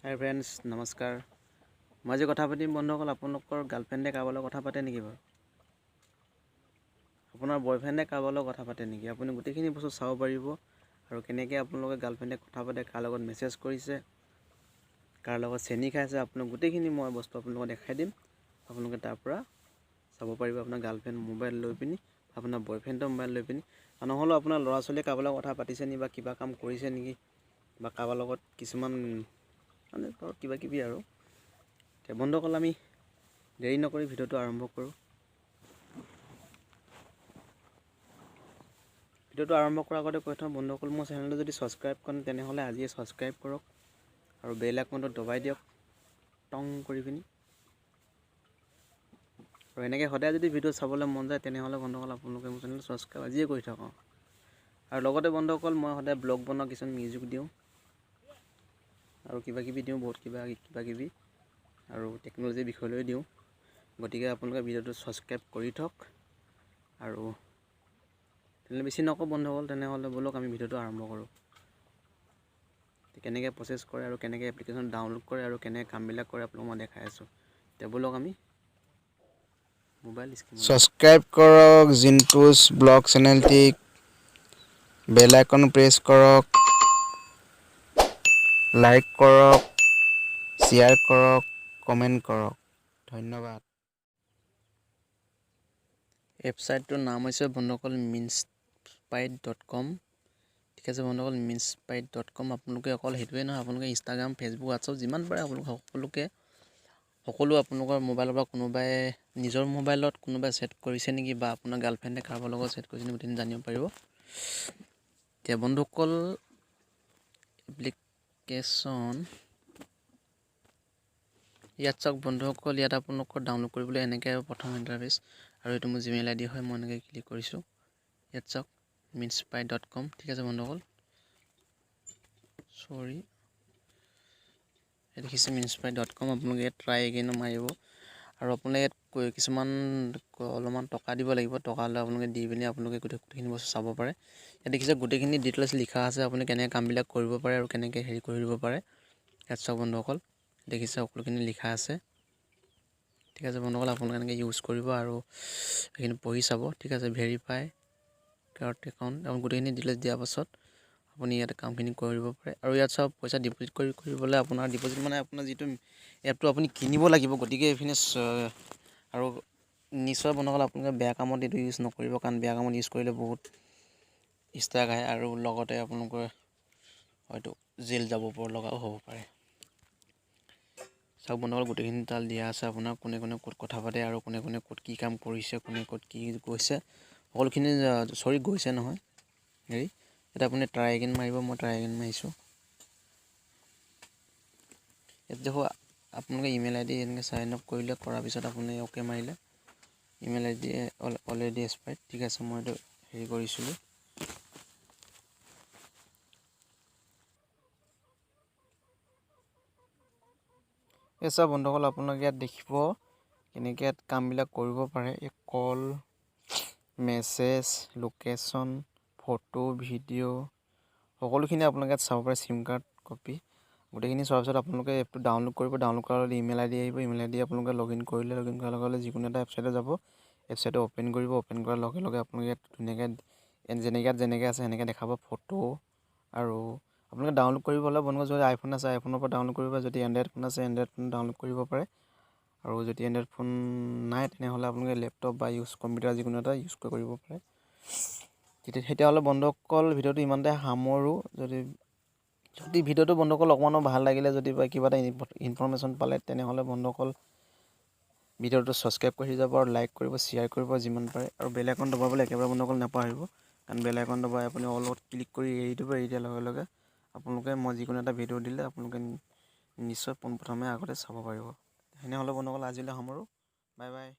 হাই friends, নমস্কাৰ। মই যে কথা পাতিম বন্ধুসকল, আপোনালোকৰ গাৰ্লফ্ৰেণ্ডে কাৰোবাৰ লগত কথা পাতে নেকি বাৰু? আপোনাৰ বয়ফ্ৰেণ্ডে কাৰোবাৰ লগত কথা পাতে নেকি? আপুনি গোটেইখিনি বস্তু চাব পাৰিব আৰু কেনেকৈ আপোনালোকে গাৰ্লফ্ৰেণ্ডে কথা পাতে, কাৰ লগত মেছেজ কৰিছে, কাৰ লগত চেনি খাইছে, আপোনাক গোটেইখিনি মই বস্তু আপোনালোকক দেখাই দিম। আপোনালোকে তাৰ পৰা চাব পাৰিব আপোনাৰ গাৰ্লফ্ৰেণ্ড মোবাইল লৈ পিনি, আপোনাৰ বয়ফ্ৰেণ্ডৰ মোবাইল লৈ পিনি, নহ'লেও আপোনাৰ ল'ৰা ছোৱালীয়ে কাৰোবাৰ লগত কথা পাতিছে নেকি বা কিবা কাম কৰিছে নেকি বা কাৰোবাৰ লগত কিছুমান মানে ধৰক কিবা কিবি আৰু। এতিয়া বন্ধুসকল, আমি দেৰি নকৰি ভিডিঅ'টো আৰম্ভ কৰোঁ। ভিডিঅ'টো আৰম্ভ কৰাৰ আগতে কৈ থওঁ বন্ধুসকল, মোৰ চেনেলটো যদি ছাবস্ক্ৰাইব কৰে তেনেহ'লে আজিয়ে ছাবস্ক্ৰাইব কৰক আৰু বেল আইকনটো দবাই দিয়ক টং কৰি পিনি। আৰু এনেকৈ সদায় যদি ভিডিঅ' চাবলৈ মন যায় তেনেহ'লে বন্ধুসকল আপোনালোকে মোৰ চেনেলটো ছাবস্ক্ৰাইব আজিয়ে কৰি থওক। আৰু লগতে বন্ধুসকল, মই সদায় ব্লগ বনোৱা কিছুমান মিউজিক দিওঁ আৰু কিবাকিবি দিওঁ, বহুত কিবাকিবি আৰু টেকন'লজিৰ বিষয়লৈ দিওঁ। গতিকে আপোনালোকে ভিডিঅ'টো ছাবস্ক্ৰাইব কৰি থওক। আৰু তেনেহ'লে বেছি নকওঁ বন্ধুসকল, তেনেহ'লে ব'লক আমি ভিডিঅ'টো আৰম্ভ কৰোঁ। কেনেকৈ প্ৰচেছ কৰে আৰু কেনেকৈ এপ্লিকেশ্যন ডাউনলোড কৰে আৰু কেনেকৈ কামবিলাক কৰে আপোনালোকক মই দেখাই আছোঁ। এতিয়া ব'লক আমি মোবাইল স্ক্ৰীন ছাবস্ক্ৰাইব কৰক জিন্টুছ ব্লগ চেনেলটিক, বেল আইকন প্ৰেছ কৰক, লাইক কৰক, শ্বেয়াৰ কৰক, কমেণ্ট কৰক। ধন্যবাদ। ৱেবছাইটটোৰ নাম হৈছে বন্ধুসকল minspite.com। ঠিক আছে বন্ধুসকল, minspite.com। আপোনালোকে অকল সেইটোৱে নহয়, আপোনালোকে ইনষ্টাগ্ৰাম, ফেচবুক, হোৱাটছআপ যিমান পাৰে আপোনালোকে সকলো আপোনালোকৰ মোবাইলৰ পৰা কোনোবাই নিজৰ মোবাইলত কোনোবাই ছেট কৰিছে নেকি বা আপোনাৰ গাৰ্লফ্ৰেণ্ডে কাৰোবাৰ লগত ছেট কৰিছে নেকি গোটেইখিনি জানিব পাৰিব। এতিয়া বন্ধুসকল, এপ্লিকেশ্যন ইয়াত চাওক বন্ধুসকল, ইয়াত আপোনালোকৰ ডাউনলোড কৰিবলৈ এনেকৈ প্ৰথম ইণ্টাৰফেচ আৰু এইটো মোৰ জিমেইল আইডি হয়। মই এনেকৈ ক্লিক কৰিছোঁ। ইয়াত চাওক minspite.com। ঠিক আছে বন্ধুসকল, ইয়াত দেখিছে minspite.com। আপোনালোকে ইয়াত ট্ৰাই এগেইনো মাৰিব আৰু আপোনালোকে ইয়াত কিছুমান অলপমান টকা দিব লাগিব। টকা হ'লে আপোনালোকে দি পিনি আপোনালোকে গোটেইখিনি বস্তু চাব পাৰে। ইয়াত দেখিছে গোটেইখিনি ডিটেইলছ লিখা আছে, আপুনি কেনেকৈ কামবিলাক কৰিব পাৰে আৰু কেনেকৈ হেৰি কৰি দিব পাৰে। ইয়াত চাওক বন্ধুসকল, দেখিছে সকলোখিনি লিখা আছে। ঠিক আছে বন্ধুসকল, আপোনালোকে এনেকৈ ইউজ কৰিব আৰু সেইখিনি পঢ়ি চাব। ঠিক আছে, ভেৰিফাই কাৰ্ড একাউণ্ট, আপুনি গোটেইখিনি ডিটেইলছ দিয়াৰ পাছত আপুনি ইয়াতে কামখিনি কৰিব পাৰে। আৰু ইয়াত চাওক পইচা ডিপ'জিট কৰিবলৈ আপোনাৰ ডিপ'জিট মানে আপোনাৰ যিটো এপটো আপুনি কিনিব লাগিব। গতিকে এইখিনি আৰু নিশ্চয় বন্ধুসকল, আপোনালোকে বেয়া কামত এইটো ইউজ নকৰিব, কাৰণ বেয়া কামত ইউজ কৰিলে বহুত ষ্ট্ৰাইক আহে আৰু লগতে আপোনালোকৰ হয়তো জেল যাব লগাও হ'ব পাৰে। চাওক বন্ধুসকল, গোটেইখিনি তাল দিয়া আছে আপোনাৰ কোনে কোনে ক'ত কথা পাতে আৰু কোনে কোনে ক'ত কি কাম কৰিছে, কোনে ক'ত কি গৈছে, সকলোখিনি গৈছে নহয় হেৰি। এতিয়া আপুনি ট্ৰাই এগেইন মাৰিব। মই ট্ৰাই এগেইন মাৰিছোঁ। ইয়াত দেখোঁ আপোনালোকে ইমেইল আই ডি এনেকৈ চাইন আপ কৰিলে, কৰাৰ পিছত আপুনি অ'কে মাৰিলে ইমেইল আই ডি অলৰেডি এক্সপায়াৰ্ড। ঠিক আছে, মই এইটো হেৰি কৰিছিলোঁ। এই চাওক বন্ধুসকল, আপোনালোকে ইয়াত দেখিব কেনেকৈ ইয়াত কামবিলাক কৰিব পাৰে। এই কল, মেছেজ, লোকেশ্যন, ফটো, ভিডিঅ' সকলোখিনি আপোনালোকে ইয়াত চাব পাৰে। চিম কাৰ্ড কপি গোটেইখিনি চোৱাৰ পিছত আপোনালোকে এপটো ডাউনলোড কৰিব। ডাউনলোড কৰাৰ লগে ইমেইল আই ডি আহিব। ইমেইল আই ডি আপোনালোকে লগ ইন কৰাৰ লগে লগে যিকোনো এটা ৱেবছাইটে যাব। ৱেবছাইটটো অ'পেন কৰিব। অ'পেন কৰাৰ লগে লগে আপোনালোকে ইয়াত ধুনীয়াকৈ যেনেকৈ আছে সেনেকৈ দেখাব ফটো। আৰু আপোনালোকে ডাউনলোড কৰিব হ'লে বন্ধুসকল, যদি আইফোন আছে আইফোনৰ পৰা ডাউনলোড কৰিব, যদি এণ্ড্ৰইড ফোন আছে এণ্ড্ৰইড ফোন ডাউনলোড কৰিব পাৰে। আৰু যদি এণ্ড্ৰইড ফোন নাই তেনেহ'লে আপোনালোকে লেপটপ বা কম্পিউটাৰ যিকোনো এটা ইউজ কৰিব পাৰে। তেতিয়াহ'লে বন্ধুসকল, ভিডিঅ'টো ইমানতে সামৰোঁ। যদি ভিডিঅ'টো বন্ধুসকল অকণমানো ভাল লাগিলে, যদি বা কিবা এটা ইনফৰমেশ্যন পালে তেনেহ'লে বন্ধুসকল ভিডিঅ'টো ছাবস্ক্ৰাইব কৰি যাব আৰু লাইক কৰিব, শ্বেয়াৰ কৰিব যিমান পাৰে। আৰু বেল আইকন দবাবলৈ একেবাৰে বন্ধুসকল নাপাহৰিব, কাৰণ বেল আইকন দবাই আপুনি অলপ ক্লিক কৰি এৰি দিব। এৰি দিয়াৰ লগে লগে আপোনালোকে মই যিকোনো এটা ভিডিঅ' দিলে আপোনালোকে নিশ্চয় পোনপ্ৰথমে আগতে চাব পাৰিব। তেনেহ'লে বন্ধুসকল আজিলৈ সামৰোঁ। Bye bye.